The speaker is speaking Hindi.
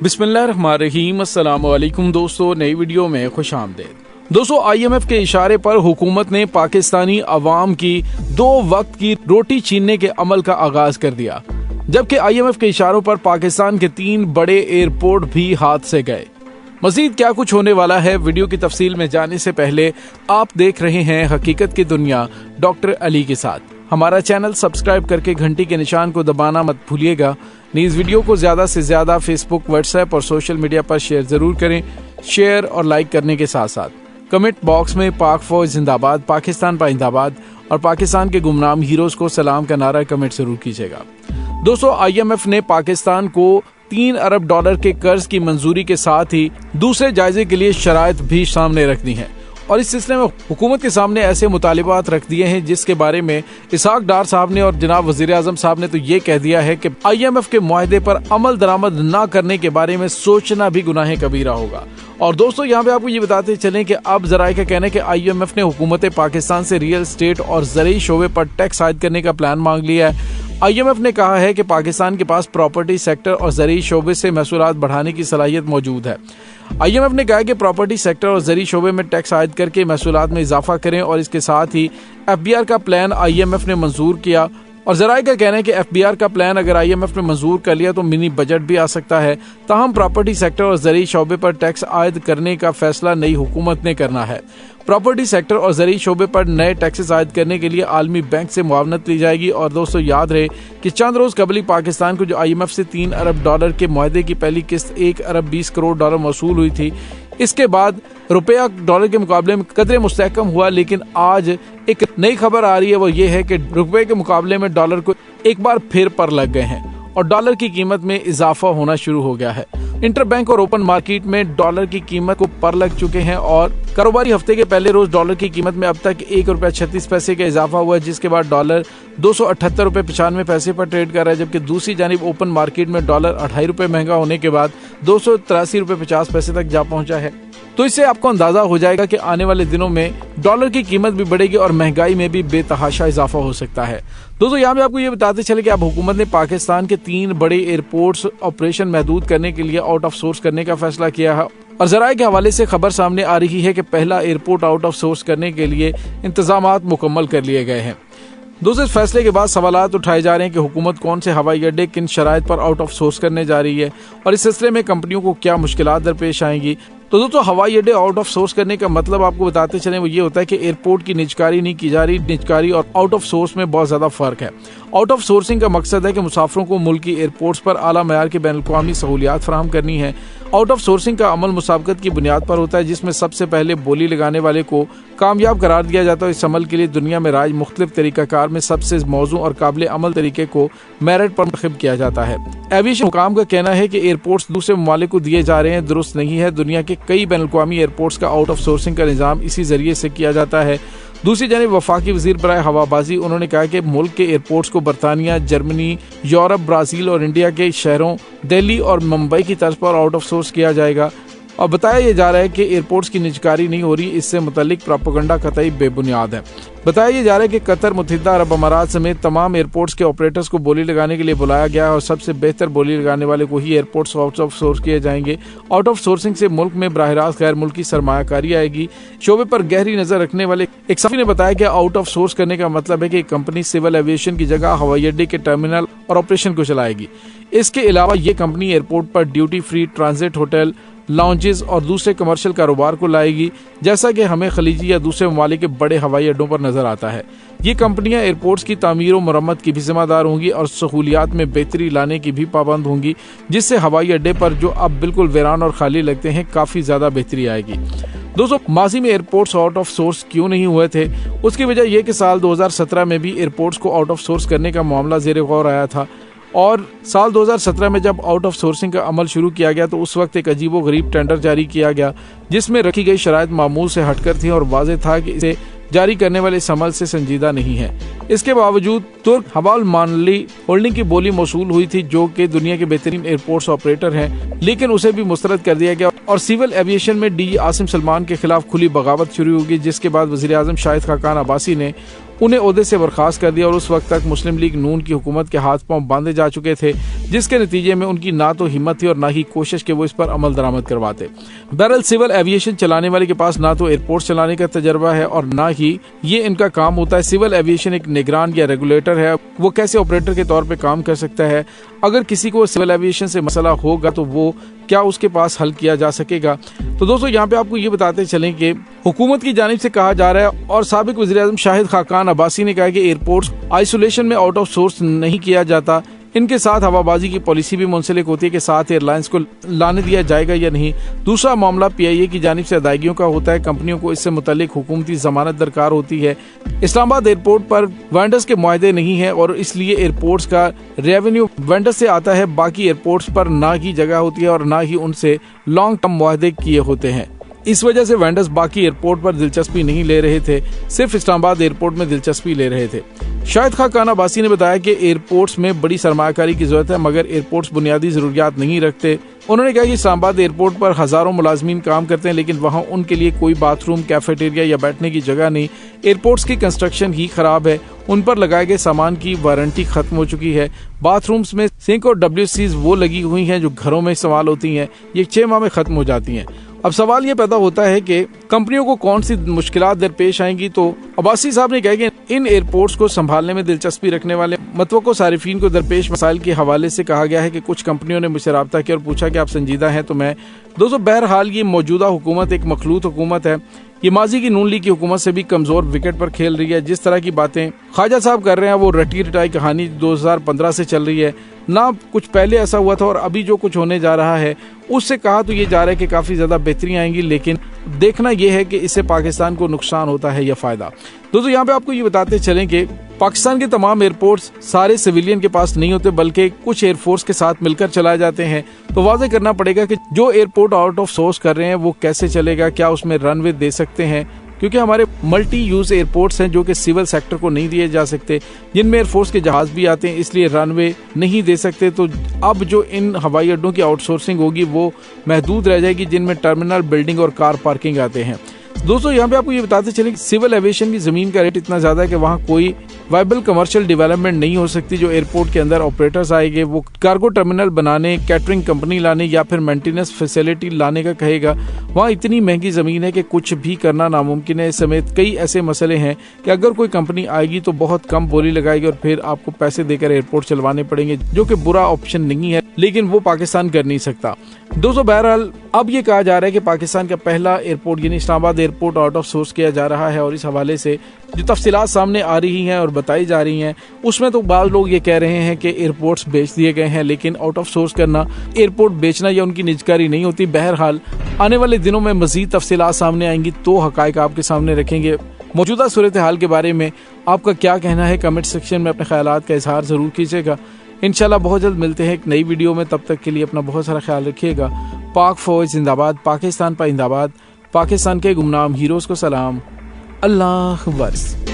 बिस्मिल्लाहिर्रहमानिर्रहीम। अस्सलाम वालेकुम दोस्तों, नई वीडियो में खुश आमदीद। दोस्तों, IMF के इशारे पर हुकूमत ने पाकिस्तानी अवाम की 2 वक्त की रोटी छीनने के अमल का आगाज कर दिया, जबकि IMF के इशारों पर पाकिस्तान के 3 बड़े एयरपोर्ट भी हाथ से गए। मजीद क्या कुछ होने वाला है, वीडियो की तफसील में जाने से पहले आप देख रहे हैं हकीकत की दुनिया डॉक्टर अली के साथ। हमारा चैनल सब्सक्राइब करके घंटी के निशान को दबाना मत भूलिएगा। इस वीडियो को ज्यादा से ज्यादा फेसबुक, व्हाट्सएप और सोशल मीडिया पर शेयर जरूर करें। शेयर और लाइक करने के साथ साथ कमेंट बॉक्स में पाक फौज जिंदाबाद, पाकिस्तान पाइंदाबाद और पाकिस्तान के गुमनाम हीरोज को सलाम का नारा कमेंट जरूर कीजिएगा। दोस्तों, IMF ने पाकिस्तान को $3 अरब के कर्ज की मंजूरी के साथ ही दूसरे जायजे के लिए शराइत भी सामने रख दी हैं और इस सिलसिले में हुकूमत के सामने ऐसे मुतालिबात रख दिए हैं जिसके बारे में इसहाक डार साहब ने और जनाब वजीर आजम साहब ने तो ये कह दिया है कि IMF के मुआहदे पर अमल दरामद न करने के बारे में सोचना भी गुनाह कबीरा होगा। और दोस्तों, यहाँ पे आपको ये बताते चलें कि अब जराए का कहना है कि IMF ने हुकूमत पाकिस्तान से रियल एस्टेट और ज़रूरी शोबे पर टैक्स आयद करने का प्लान मांग लिया है। IMF ने कहा है कि पाकिस्तान के पास प्रॉपर्टी सेक्टर और ज़रूरी शोबे से महसूलात बढ़ाने की सलाहियत मौजूद है। IMF ने कहा कि प्रॉपर्टी सेक्टर और ज़रूरी शोबे में टैक्स आयद करके महसूलात में इजाफा करें और इसके साथ ही FBR का प्लान IMF ने मंजूर किया। और जराए का कहना है कि FBR का प्लान अगर IMF ने मंजूर कर लिया तो मिनी बजट भी आ सकता है। ताहम प्रॉपर्टी सेक्टर और ज़रूरी शोबे पर टैक्स आयद करने का फैसला नई हुकूमत ने करना है। प्रॉपर्टी सेक्टर और ज़रूरी शोबे पर नए टैक्सेस आयद करने के लिए आलमी बैंक से मुआवनत ली जाएगी। और दोस्तों, याद रहे कि चंद रोज कबल पाकिस्तान को जो IMF से $3 अरब के मुआहदे की पहली किस्त $1 अरब 20 करोड़ मौसूल हुई थी। इसके बाद रुपया डॉलर के मुकाबले में कदरे मुस्तहकम हुआ, लेकिन आज एक नई खबर आ रही है, वो ये है कि रुपए के मुकाबले में डॉलर को एक बार फिर पर लग गए हैं और डॉलर की कीमत में इजाफा होना शुरू हो गया है। इंटरबैंक और ओपन मार्केट में डॉलर की कीमत को पर लग चुके हैं और कारोबारी हफ्ते के पहले रोज डॉलर की कीमत में अब तक ₹1.36 का इजाफा हुआ है, जिसके बाद डॉलर ₹278.95 पर ट्रेड कर रहा है, जबकि दूसरी जानिब ओपन मार्केट में डॉलर ₹2.5 महंगा होने के बाद ₹283.50 तक जा पहुंचा है। तो इससे आपको अंदाजा हो जाएगा कि आने वाले दिनों में डॉलर की कीमत भी बढ़ेगी और महंगाई में भी बेतहाशा इजाफा हो सकता है। दोस्तों, यहाँ पे आपको ये बताते चले कि अब हुकूमत ने पाकिस्तान के 3 बड़े एयरपोर्ट्स ऑपरेशन महदूद करने के लिए आउट ऑफ सोर्स करने का फैसला किया है और जराए के हवाले से खबर सामने आ रही है कि पहला एयरपोर्ट आउट ऑफ सोर्स करने के लिए इंतजामात मुकम्मल कर लिए गए हैं। दोस्तों, इस फैसले के बाद सवालात उठाए जा रहे हैं कि हुकूमत कौन से हवाई अड्डे किन शराइत पर आउट ऑफ सोर्स करने जा रही है और इस सिलसिले में कंपनियों को क्या मुश्किलात दरपेश आएंगी। तो दोस्तों, हवाई अड्डे आउट ऑफ सोर्स करने का मतलब आपको बताते चलें वो ये होता है कि एयरपोर्ट की निजकारी नहीं की जा रही। निजकारी और आउट ऑफ सोर्स में बहुत ज्यादा फर्क है। आउट ऑफ सोर्सिंग का मकसद है कि मुसाफिरों को मुल्क की एयरपोर्ट्स पर आला मयार की बैनुल-अक़वामी सहूलियात फराहम करनी है। आउट ऑफ सोर्सिंग का अमल मुसाबकत की बुनियाद पर होता है, जिसमें सबसे पहले बोली लगाने वाले को कामयाब करार दिया जाता है। इस अमल के लिए दुनिया में राज मुख्तलिफ तरीकाकार में सबसे मौजू और काबिल अमल तरीके को मेरिट पर मुंतखब किया जाता है। एविएशन हुकाम का कहना है कि एयरपोर्ट्स दूसरे ममालिक को दिए जा रहे हैं, दुरुस्त नहीं है। दुनिया के कई बैनुल-अक़वामी एयरपोर्ट्स का आउट ऑफ सोर्सिंग का निज़ाम इसी जरिए से किया जाता है। दूसरी जानिब वफाकी वजीर बराए हवाबाजी, उन्होंने कहा कि मुल्क के एयरपोर्ट्स को बरतानिया, जर्मनी, यूरोप, ब्राजील और इंडिया के शहरों दिल्ली और मुंबई की तर्ज पर आउट ऑफ सोर्स किया जाएगा। और बताया यह जा रहा है कि एयरपोर्ट्स की निजकारी नहीं हो रही, इससे मुतल्लिक प्रोपेगेंडा कतई बेबुनियाद है। बताया यह जा रहा है कि कतर, मुत्तहिदा अरब अमारात समेत तमाम एयरपोर्ट्स के ऑपरेटर्स को बोली लगाने के लिए बुलाया गया है और सबसे बेहतर बोली लगाने वाले को ही एयरपोर्ट्स आउट ऑफ सोर्स किए जाएंगे। आउट ऑफ सोर्सिंग से मुल्क में बराह रास्त गैर मुल्की सरमायाकारी आएगी। शोबे पर गहरी नजर रखने वाले एक सफ़ी ने बताया कि आउट ऑफ सोर्स करने का मतलब है कि कंपनी सिविल एविएशन की जगह हवाई अड्डे के टर्मिनल और ऑपरेशन को चलाएगी। इसके अलावा ये कंपनी एयरपोर्ट पर duty free, transit hotel, lounges और दूसरे कमर्शियल कारोबार को लाएगी, जैसा कि हमें खलीजी या दूसरे ममालिक के बड़े हवाई अड्डों पर नजर आता है। ये कंपनियां एयरपोर्ट्स की तामीर और मरम्मत की भी जिम्मेदार होंगी और सहूलियात में बेहतरी लाने की भी पाबंद होंगी, जिससे हवाई अड्डे पर जो अब बिल्कुल वीरान और खाली लगते हैं काफी ज्यादा बेहतरी आएगी। दोस्तों, माजी में एयरपोर्ट्स आउट ऑफ सोर्स क्यों नहीं हुए थे, उसकी वजह यह कि साल 2017 में भी एयरपोर्ट्स को आउट ऑफ सोर्स करने का मामला ज़ेर गौर आया था और साल 2017 में जब आउट ऑफ सोर्सिंग का अमल शुरू किया गया तो उस वक्त एक अजीबो गरीब टेंडर जारी किया गया, जिसमें रखी गई शराइत मामूल से हटकर थी और वाज़ेह था कि इसे जारी करने वाले इस अमल से संजीदा नहीं है। इसके बावजूद तुर्क हवाल मानली होल्डिंग की बोली मौसूल हुई थी, जो कि दुनिया के बेहतरीन एयरपोर्ट्स ऑपरेटर हैं, लेकिन उसे भी मुस्तरद कर दिया गया और सिविल एविएशन में DG आसिम सलमान के खिलाफ खुली बगावत शुरू होगी, जिसके बाद वज़ीर आज़म शाहिद खाकान अब्बासी ने उन्हें ओहदे से बर्खास्त कर दिया और उस वक्त तक मुस्लिम लीग नून की हुकूमत के हाथ पांव बांधे जा चुके थे, जिसके नतीजे में उनकी ना तो हिम्मत थी और ना ही कोशिश कि वो इस पर अमल दरामद करवाते। बहरहाल सिविल एविएशन चलाने वाले के पास ना तो एयरपोर्ट चलाने का तजर्बा है और ना ही ये इनका काम होता है। सिविल एविएशन एक निगरान या रेगुलेटर है, वो कैसे ऑपरेटर के तौर पे काम कर सकता है। अगर किसी को सिविल एविएशन से मसला होगा तो वो क्या उसके पास हल किया जा सकेगा। तो दोस्तों यहाँ पे आपको ये बताते चलें कि हुकूमत की जानिब से कहा जा रहा है और साबिक वज़ीर-ए-आज़म शाहिद खाकान अब्बासी ने कहा कि एयरपोर्ट्स आइसोलेशन में आउट ऑफ सोर्स नहीं किया जाता, इनके साथ हवाबाजी की पॉलिसी भी मुंसलिक होती है कि साथ एयरलाइंस को लाने दिया जाएगा या नहीं। दूसरा मामला PIA की जानिब से अदायगियों का होता है, कंपनियों को इससे मुतल्लिक हुकूमती जमानत दरकार होती है। इस्लामाबाद एयरपोर्ट पर वेंडर्स के मुआहदे नहीं है और इसलिए एयरपोर्ट्स का रेवेन्यू वेंडर्स से आता है। बाकी एयरपोर्ट्स पर ना ही जगह होती है और ना ही उनसे लॉन्ग टर्म मुआहदे किए होते हैं। इस वजह से वेंडर्स बाकी एयरपोर्ट पर दिलचस्पी नहीं ले रहे थे, सिर्फ इस्लामाबाद एयरपोर्ट में दिलचस्पी ले रहे थे। शाहिद खाकान अब्बासी ने बताया कि एयरपोर्ट्स में बड़ी सरमायाकारी की जरूरत है, मगर एयरपोर्ट्स बुनियादी जरूरियात नहीं रखते। उन्होंने कहा कि इस्लामाबाद एयरपोर्ट पर हजारों मुलाजमीन काम करते हैं, लेकिन वहां उनके लिए कोई बाथरूम, कैफेटेरिया या बैठने की जगह नहीं। एयरपोर्ट्स की कंस्ट्रक्शन ही खराब है, उन पर लगाए गए सामान की वारंटी खत्म हो चुकी है। बाथरूम्स में सिंक और WCs वो लगी हुई हैं जो घरों में इस्तेमाल होती हैं, ये 6 माह में खत्म हो जाती हैं। अब सवाल ये पैदा होता है कि कंपनियों को कौन सी मुश्किलात दरपेश आएंगी। तो अब्बासी साहब ने कहा कि इन एयरपोर्ट्स को संभालने में दिलचस्पी रखने वाले मतवक्को सारिफीन को दरपेश मसाइल के हवाले से कहा गया है कि कुछ कंपनियों ने मुझसे रब्ता किया और पूछा कि आप संजीदा हैं तो मैं। दोस्तों बहरहाल ये मौजूदा हुकूमत एक मखलूत हुकूमत है, ये माजी की नून लीग की हुकूमत से भी कमजोर विकेट पर खेल रही है। जिस तरह की बातें ख्वाजा साहब कर रहे हैं वो रटी रटाई कहानी 2015 से चल रही है, ना कुछ पहले ऐसा हुआ था और अभी जो कुछ होने जा रहा है उससे कहा तो ये जा रहा है कि काफी ज्यादा बेहतरी आएंगी, लेकिन देखना यह है कि इससे पाकिस्तान को नुकसान होता है या फायदा। दोस्तों यहाँ पे आपको ये बताते चलें कि पाकिस्तान के तमाम एयरपोर्ट्स सारे सिविलियन के पास नहीं होते, बल्कि कुछ एयरफोर्स के साथ मिलकर चलाए जाते हैं। तो वाज़ेह करना पड़ेगा कि जो एयरपोर्ट आउट ऑफ सोर्स कर रहे हैं वो कैसे चलेगा, क्या उसमें रनवे दे सकते हैं, क्योंकि हमारे मल्टी यूज एयरपोर्ट्स हैं जो कि सिविल सेक्टर को नहीं दिए जा सकते, जिनमें एयरफोर्स के जहाज भी आते हैं, इसलिए रनवे नहीं दे सकते। तो अब जो इन हवाई अड्डों की आउटसोर्सिंग होगी वो महदूद रह जाएगी, जिनमें टर्मिनल, बिल्डिंग और कार पार्किंग आते हैं। दोस्तों यहाँ पे आपको ये बताते चले कि सिविल एविएशन की जमीन का रेट इतना ज्यादा है कि वहाँ कोई वाइबल कमर्शियल डेवलपमेंट नहीं हो सकती। जो एयरपोर्ट के अंदर ऑपरेटर्स आएंगे वो कार्गो टर्मिनल बनाने, कैटरिंग कंपनी लाने या फिर मेंटेनेंस फैसिलिटी लाने का कहेगा। वहाँ इतनी महंगी जमीन है कि कुछ भी करना नामुमकिन है। समेत कई ऐसे मसले हैं कि अगर कोई कंपनी आएगी तो बहुत कम बोली लगाएगी और फिर आपको पैसे देकर एयरपोर्ट चलवाने पड़ेंगे, जो कि बुरा ऑप्शन नहीं है, लेकिन वो पाकिस्तान कर नहीं सकता। दोस्तों बहरहाल अब ये कहा जा रहा है कि पाकिस्तान का पहला एयरपोर्ट यानी Islamabad airport out of source किया जा रहा है और इस हवाले से जो तफसीलात सामने आ रही हैं और बताई जा रही हैं उसमें तो बाज़ लोग ये कह रहे हैं कि एयरपोर्ट्स बेच दिए गए हैं, लेकिन आउट ऑफ सोर्स करना, एयरपोर्ट बेचना या उनकी निजकारी नहीं होती। बहरहाल आने वाले दिनों में मजीद तफसीलात सामने आएंगी तो हकायक आपके सामने रखेंगे। मौजूदा सूरत हाल के बारे में आपका क्या कहना है, कमेंट सेक्शन में अपने ख्यालात का इजहार जरूर कीजिएगा। इंशाल्लाह बहुत जल्द मिलते हैं एक नई वीडियो में, तब तक के लिए अपना बहुत सारा ख्याल रखिएगा। पाक फौज जिंदाबाद, पाकिस्तान पाइंदाबाद, पाकिस्तान के गुमनाम हीरोज को सलाम, अल्लाह हफ़िज़।